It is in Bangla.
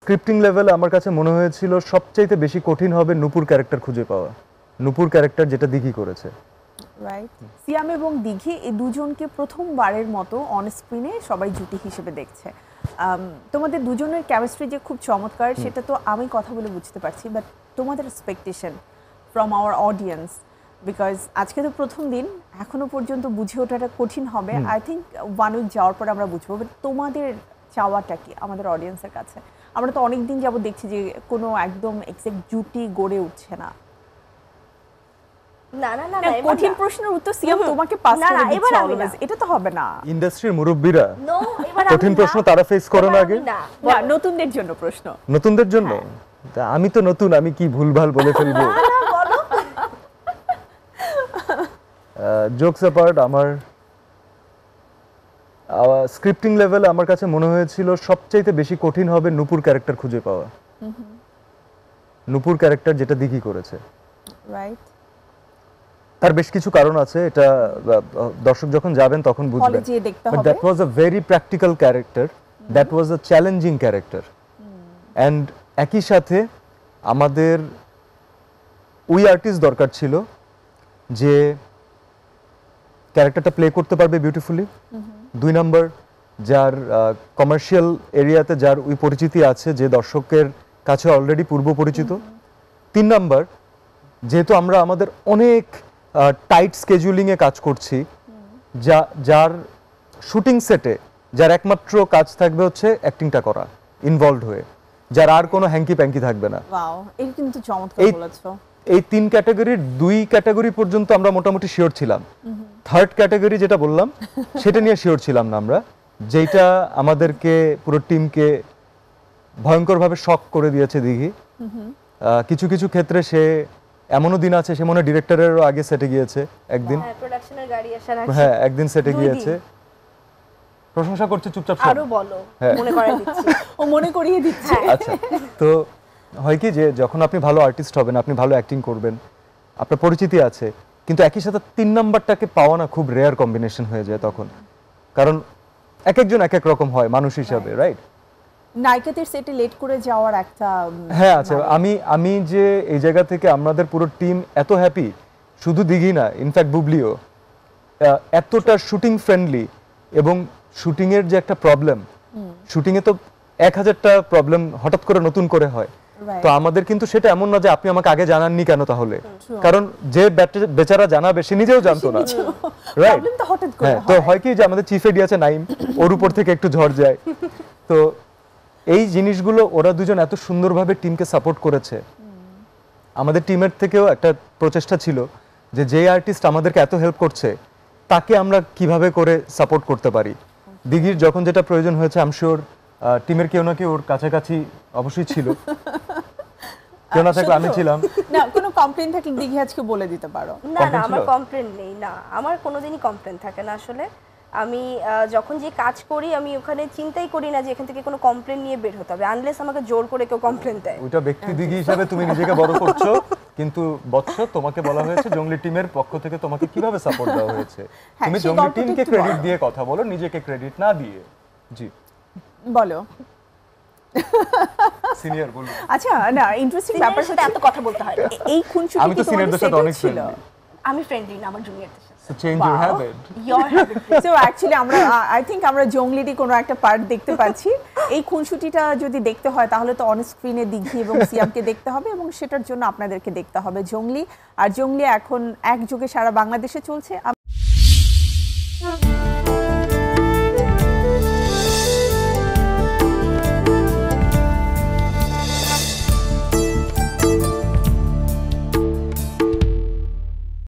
স্ক্রিপ্টিং লেভেলে আমার কাছে মনে হয়েছিল সবচাইতে বেশি কঠিন হবে নূপুর ক্যারেক্টার খুঁজে পাওয়া। নূপুর ক্যারেক্টার যেটা দিঘি করেছে। রাইট। সিয়াম এবং দিঘি এই দুজনকে প্রথমবারের মতো অন স্ক্রিনে সবাই জুটি হিসেবে দেখছে। তোমাদের দুজনের কেমিস্ট্রি যে খুব চমৎকার সেটা তো আমি কথা বলে বুঝতে পারছি, বাট তোমাদের expectation from our audience, because আজকে তো প্রথম দিন, এখনো পর্যন্ত বুঝে ওঠাটা কঠিন হবে। আই থিঙ্ক 1 উইক যাওয়ার পর আমরা বুঝবো, বাট তোমাদের চাওয়াটা কি আমাদের অডিয়েন্সের কাছে? আমরা তো অনেক দিন যাবত দেখছি যে কোনো একদম এক্সাক্ট জুটি গড়ে উঠছে না। না না না কঠিন প্রশ্নের উত্তর সিয়াম তোমাকে পাস করে দিচ্ছে অলওয়েজ, এটা তো হবে না। ইন্ডাস্ট্রির মুরব্বীরা নো এবার কঠিন প্রশ্ন তারা ফেস করে না আগে। না, নতুনদের জন্য প্রশ্ন। নতুনদের জন্য? তা আমি তো নতুন, আমি কি ভুলভাল বলে ফেলবো? বলো। জোকস অ্যাপার্ট, আমার স্ক্রিপ্টিং লেভেলে আমার কাছে মনে হয়েছিল সবচাইতে বেশি কঠিন হবে নূপুর ক্যারেক্টার খুঁজে পাওয়া। নূপুর ক্যারেক্টার যেটা দিঘি করেছে। রাইট। তার বেশ কিছু কারণ আছে, এটা দর্শক যখন যাবেন তখন বুঝবেন। হলে যে দেখতে হবে। That was a very practical character, that was a challenging character, and একই সাথে আমাদের ওই আর্টিস্ট দরকার ছিল যে ক্যারেক্টারটা প্লে করতে পারবে বিউটিফুলি। 2 নাম্বার, যার কমার্শিয়াল এরিয়াতে যার ওই পরিচিতি আছে, যে দর্শকের কাছে অলরেডি পূর্ব পরিচিত। 3 নাম্বার, যেহেতু আমরা আমাদের অনেক টাইট স্কেজুলিংয়ে কাজ করছি, যার শুটিং সেটে যার একমাত্র কাজ থাকবে হচ্ছে অ্যাক্টিংটা করা, ইনভলভড হয়ে, যার আর কোনো হ্যাঙ্কি প্যাঙ্কি থাকবে না। ওয়াও, এটা কিন্তু চমৎকার বলেছো। এই 3 ক্যাটাগরির 2 ক্যাটাগরি পর্যন্ত আমরা মোটামুটি শিওর ছিলাম। থার্ড ক্যাটাগরি যেটা বললাম সেটা নিয়ে শিওর ছিলাম না আমরা, যেটা আমাদেরকে পুরো টিমকে ভয়ঙ্করভাবে শক করে দিয়েছে দিঘি। কিছু কিছু ক্ষেত্রে সে এমনও দিন আছে, সে মনে হয় ডিরেক্টরেরও আগে সেটে গিয়েছে একদিন। হ্যাঁ, প্রোডাকশনের গাড়ি আসার আগে। হ্যাঁ, একদিন সেটে গিয়েছে। প্রশংসা করছে চুপচাপ সব। আরো বলো, মনে করিয়ে দিচ্ছি। ও মনে করিয়ে দিচ্ছে। আচ্ছা, তো হয় কি যে যখন আপনি ভালো আর্টিস্ট হবেন, আপনি ভালো অ্যাক্টিং করবেন, আপনার পরিচিতি আছে, কিন্তু একই সাথে 3 নাম্বারটাকে পাওয়া না খুব রেয়ার কম্বিনেশন হয়ে যায় তখন, কারণ এক একজন এক এক রকম হয় মানুষ হিসাবে, রাইট? নায়িকাদের সেটে লেট করে যাওয়ার একটা হ্যাঁ, আচ্ছা, আমি যে এই জায়গা থেকে আমাদের পুরো টিম এত হ্যাপি, শুধু দিঘি না, ইনফ্যাক্ট বুবলিও এতটা শুটিং ফ্রেন্ডলি, এবং শুটিং এর যে একটা প্রবলেম, শুটিং এ তো 1000টা প্রবলেম হঠাৎ করে নতুন করে হয়, তো আমাদের কিন্তু সেটা এমন না যে আপনি আমাকে আগে জানাননি কেন তাহলে, কারণ যে বেচারা জানাবে সে নিজেও জানতো না, রাইট? হ্যাঁ, তো হয় কি যে আমাদের চিফ এডি আছে নাইম, ওর উপর থেকে একটু ঝড় যায়। তো এই জিনিসগুলো ওরা দুজন এত সুন্দরভাবে টিমকে সাপোর্ট করেছে। আমাদের টিমের থেকেও একটা প্রচেষ্টা ছিল যে যে আর্টিস্ট আমাদেরকে এত হেল্প করছে তাকে আমরা কিভাবে করে সাপোর্ট করতে পারি। দিঘির যখন যেটা প্রয়োজন হয়েছে, আই এম শিওর টিমের কেউ না কেউ ওর কাছাকাছি অবশ্যই ছিল, কেউ না থাকলে আমি ছিলাম। না, কোনো কমপ্লেইন থাকলে দিঘি আজকে বলে দিতে পারো। না না, আমার কমপ্লেইন নেই, না আমার কোনোদিনই কমপ্লেইন থাকে না। আসলে আমি যখন যে কাজ করি আমি ওখানে চিন্তাই করি না যে এখান থেকে কোনো কমপ্লেইন নিয়ে বের হতে হবে, আনলেস আমাকে জোর করে কেউ কমপ্লেইন দেয়। ওটা ব্যক্তি দিঘি হিসাবে তুমি নিজেকে বড় করছো, কিন্তু বৎস তোমাকে বলা হয়েছে জঙ্গলি টিমের পক্ষ থেকে তোমাকে কিভাবে সাপোর্ট দেওয়া হয়েছে, তুমি জঙ্গলি টিমকে ক্রেডিট দিয়ে কথা বলো, নিজেকে ক্রেডিট না দিয়ে। জি বলো। সিনিয়র বলো। আচ্ছা, না, ইন্টারেস্টিং ব্যাপার সাথে এত কথা বলতে হয়। এই খুনসুটি আমি তো সিনিয়রদের সাথে অনেক ফ্রেন্ডলি। আমি ফ্রেন্ডলি না আমার জুনিয়রদের সাথে। So change your habit. Your habit. So actually আমরা আই থিংক আমরা জংলিরই কোনো একটা পার্ট দেখতে পাচ্ছি। এই খুনসুটিটা যদি দেখতে হয় তাহলে তো অন স্ক্রিনে দিঘি এবং সিয়ামকে দেখতে হবে, এবং সেটার জন্য আপনাদেরকে দেখতে হবে জংলি। আর জংলি এখন একযোগে সারা বাংলাদেশে চলছে।